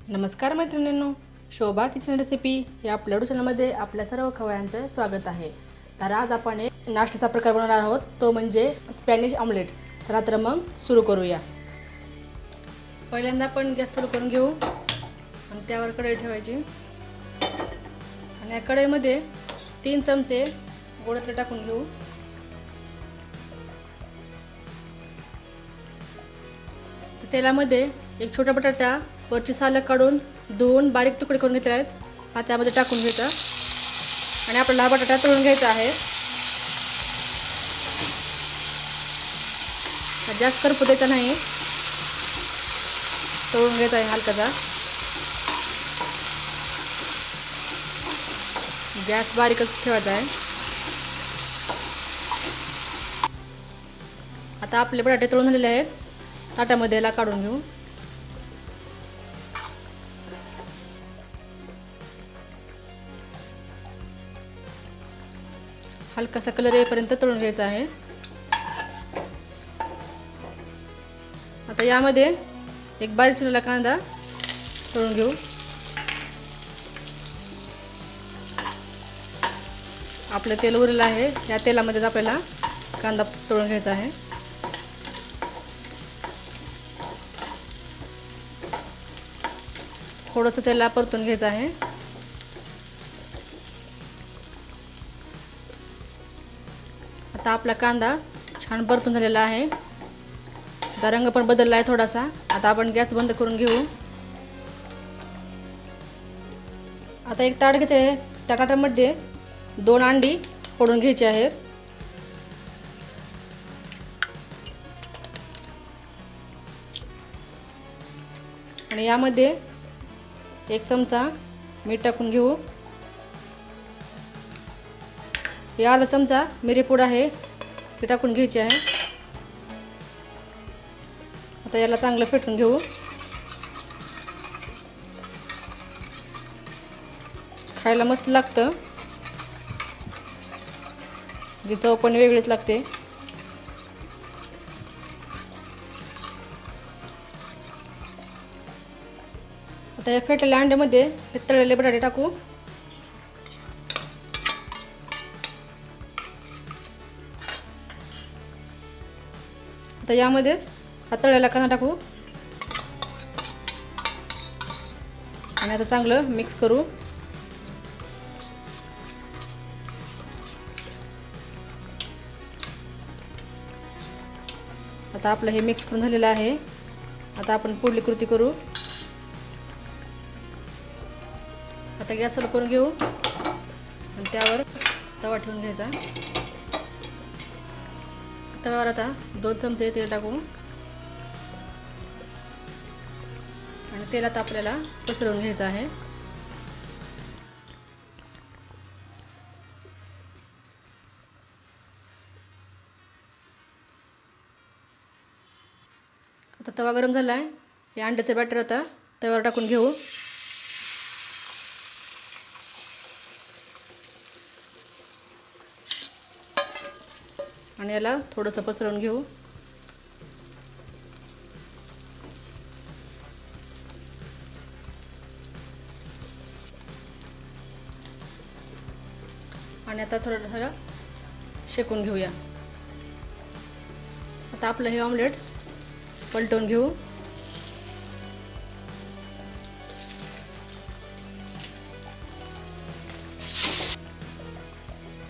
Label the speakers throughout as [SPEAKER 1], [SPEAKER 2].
[SPEAKER 1] नमस्कार मैत्रिणींनो, शोभा kitchen recipe या आपल्या चॅनलमध्ये आपल्या सर्व खवयांचं स्वागत आहे। तर आज आपण एक नाश्त्याचा प्रकार बनवणार आहोत, तो म्हणजे स्पॅनिश ऑमलेट। चला तर मग सुरू करूया। पहिल्यांदा आपण गॅस चालू करून घेऊ आणि त्यावर कढई ठेवायची आणि या कढईमध्ये 3 चमचे गोड तेल टाकून घेऊ। तेलामध्ये एक छोटा बटाटा वरची साल काढून धुवून बारीक तुकडे करून घेतले आहेत, हा त्यामध्ये टाकून घ्यायचा आणि आपल्याला हा बटाटा तळून घ्यायचा आहे। जास्त करपू द्यायचा नाही, तळून घ्यायचा आहे हलकासा। गॅस बारीकच ठेवायचा आहे। आता आपले बटाटे तळून झालेले आहेत, ताटामध्ये याला काढून घेऊ। हलकासा कलर येईपर्यंत तळून घ्यायचा आहे। आता यामध्ये एक बारीक चिरलेला कांदा तळून घेऊ। आपलं तेल उरलेलं आहे, या तेलामध्ये आपल्याला कांदा तळून घ्यायचा आहे। थोडंसं तेल परतून घ्यायचं आहे। आता आपला कांदा छान परतून झालेला आहे, त्याचा रंग पण बदलला आहे थोडासा। आता आपण गॅस बंद करून घेऊ। आता एक ताट घ्यायचे आहे, त्या ताटामध्ये 2 अंडी फोडून घ्यायची आहेत। आणि यामध्ये 1 चमचा मीठ टाकून घेऊ। हे अर्धा चमचा मिरीपूड आहे, ते टाकून घ्यायचे आहे। आता याला चांगलं फेटून घेऊ। खायला मस्त लागतं, जी चव पण वेगळीच लागते। आता या फेटलेल्या अंड्यामध्ये हे तळलेले बटाटे टाकू। आता यामध्येच हा तळलेला कांदा टाकू आणि आता चांगलं मिक्स करू। आता आपलं हे मिक्स करून झालेलं आहे। आता आपण पुढली कृती करू। आता गॅस चालू करून घेऊ आणि त्यावर तवा ठेवून घ्यायचा। तव्यावर आता 2 चमचे तेल टाकू आणि तेलात आपल्याला पसरवून घ्यायचं आहे। आता तवा गरम झाला आहे, या अंड्याचे बॅटर आता तव्यावर टाकून घेऊ। आणि याला थोडंसं पसरवून घेऊ। आणि आता थोडं शेकून घेऊया। आता आपलं हे ऑमलेट पलटवून घेऊ।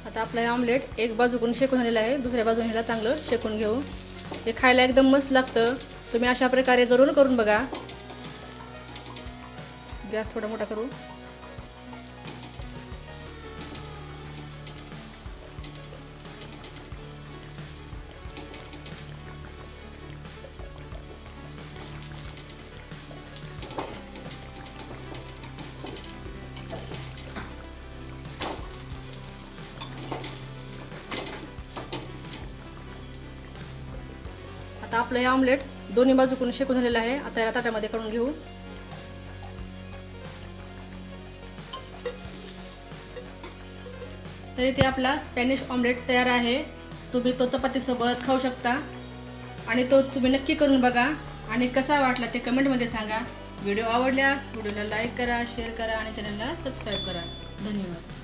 [SPEAKER 1] आता आपलं हे ऑमलेट एक बाजूकडून शेकून झालेलं आहे, दुसऱ्या बाजूने ह्याला चांगलं शेकून घेऊ। हे खायला एकदम मस्त लागतं, तुम्ही अशा प्रकारे जरूर करून बघा। गॅस थोडा मोठा करू। आता आपलं हे ऑमलेट दोन्ही बाजूकडून शेकून झालेलं आहे। आता याला ताटामध्ये काढून घेऊ। तर इथे आपला स्पॅनिश ऑमलेट तयार आहे। तुम्ही तो चपातीसोबत खाऊ शकता आणि तो तुम्ही नक्की करून बघा आणि कसा वाटला ते कमेंटमध्ये सांगा। व्हिडिओ आवडल्यास व्हिडिओला लाईक करा, शेअर करा आणि चॅनलला सबस्क्राईब करा. धन्यवाद.